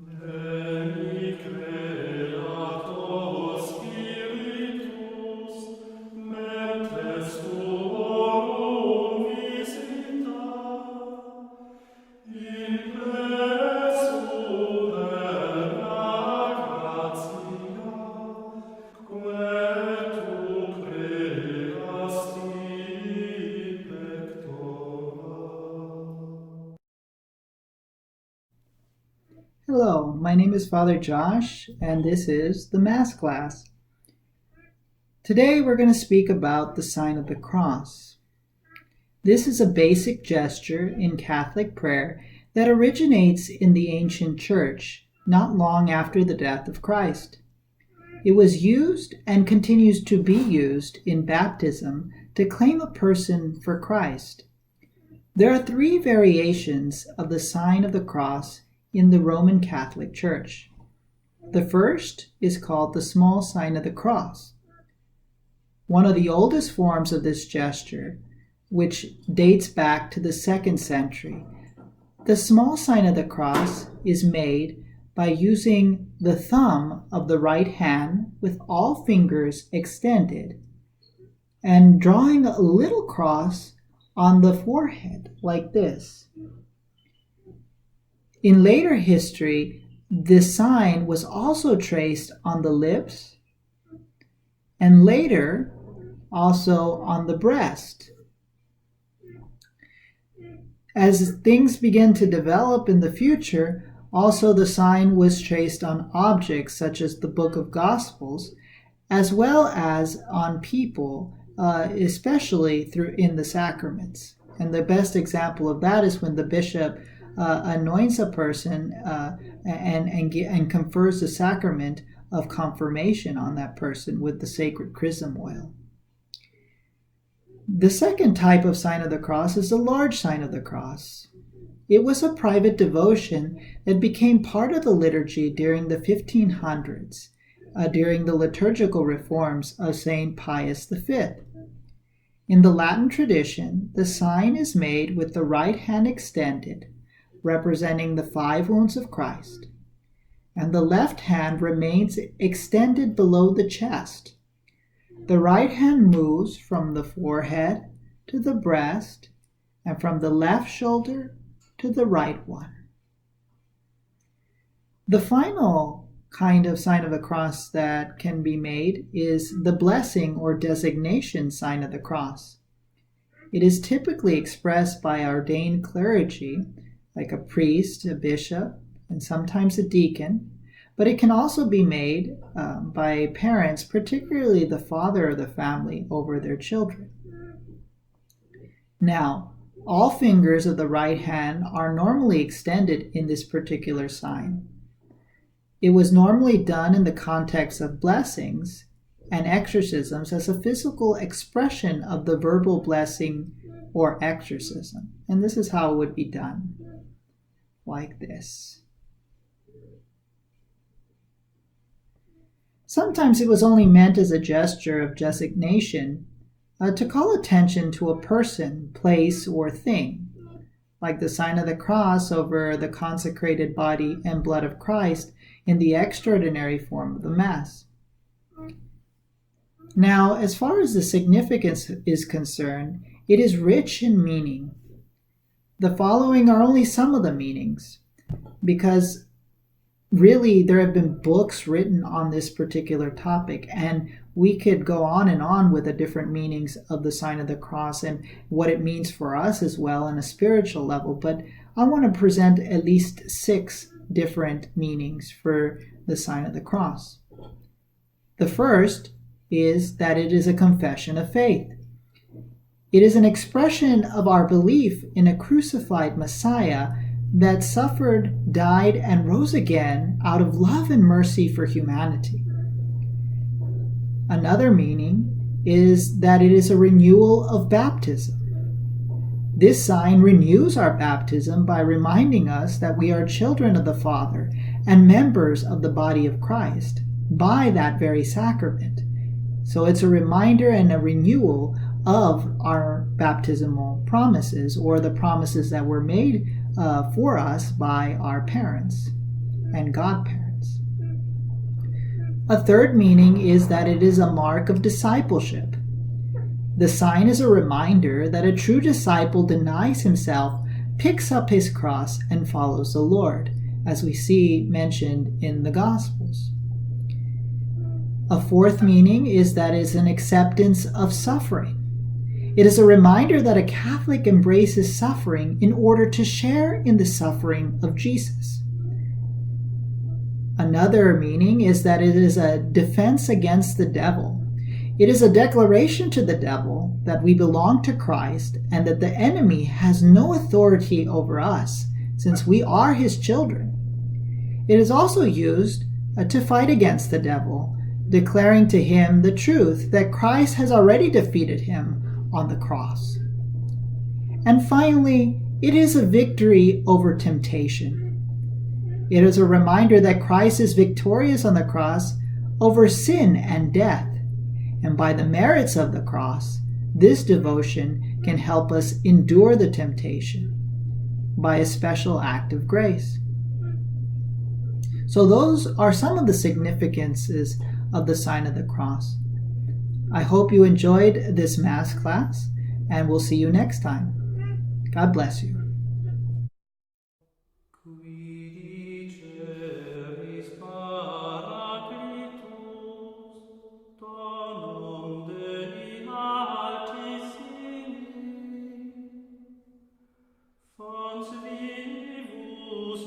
Veni Creator Spiritus, mentes tuorum visita, in plesu perna gratia, quae tu pregasti pectora. Hello, my name is Father Josh, and this is the Mass class. Today we're going to speak about the sign of the cross. This is a basic gesture in Catholic prayer that originates in the ancient church not long after the death of Christ. It was used and continues to be used in baptism to claim a person for Christ. There are three variations of the sign of the cross in the Roman Catholic Church. The first is called the small sign of the cross. One of the oldest forms of this gesture, which dates back to the 2nd century. The small sign of the cross is made by using the thumb of the right hand with all fingers extended and drawing a little cross on the forehead like this. In later history, this sign was also traced on the lips and later also on the breast. As things began to develop in the future, also the sign was traced on objects such as the Book of Gospels, as well as on people, especially in the sacraments. And the best example of that is when the bishop anoints a person and confers the sacrament of confirmation on that person with the sacred chrism oil. The second type of sign of the cross is the large sign of the cross. It was a private devotion that became part of the liturgy during the 1500s, during the liturgical reforms of St. Pius V. In the Latin tradition, the sign is made with the right hand extended, representing the 5 wounds of Christ, and the left hand remains extended below the chest. The right hand moves from the forehead to the breast and from the left shoulder to the right one. The final kind of sign of the cross that can be made is the blessing or designation sign of the cross. It is typically expressed by ordained clergy, like a priest, a bishop, and sometimes a deacon, but it can also be made by parents, particularly the father of the family, over their children. Now, all fingers of the right hand are normally extended in this particular sign. It was normally done in the context of blessings and exorcisms as a physical expression of the verbal blessing or exorcism. And this is how it would be done, like this. Sometimes it was only meant as a gesture of designation to call attention to a person, place, or thing, like the sign of the cross over the consecrated body and blood of Christ in the extraordinary form of the Mass. Now, as far as the significance is concerned, it is rich in meaning. The following are only some of the meanings, because really there have been books written on this particular topic, and we could go on and on with the different meanings of the sign of the cross and what it means for us as well on a spiritual level. But I want to present at least 6 different meanings for the sign of the cross. The first is that it is a confession of faith. It is an expression of our belief in a crucified Messiah that suffered, died, and rose again out of love and mercy for humanity. Another meaning is that it is a renewal of baptism. This sign renews our baptism by reminding us that we are children of the Father and members of the body of Christ by that very sacrament. So it's a reminder and a renewal of our baptismal promises, or the promises that were made for us by our parents. and godparents. A third meaning is that it is a mark of discipleship. The sign is a reminder that a true disciple denies himself, picks up his cross, and follows the Lord, as we see mentioned in the Gospels. A fourth meaning is that it is an acceptance of suffering. It is a reminder that a Catholic embraces suffering in order to share in the suffering of Jesus. Another meaning is that it is a defense against the devil. It is a declaration to the devil that we belong to Christ and that the enemy has no authority over us, since we are his children. It is also used to fight against the devil, declaring to him the truth that Christ has already defeated him on the cross. And finally, it is a victory over temptation. It is a reminder that Christ is victorious on the cross over sin and death, and by the merits of the cross, this devotion can help us endure the temptation by a special act of grace. So those are some of the significances of the sign of the cross. I hope you enjoyed this Mass class, and we'll see you next time. God bless you. Fons vivus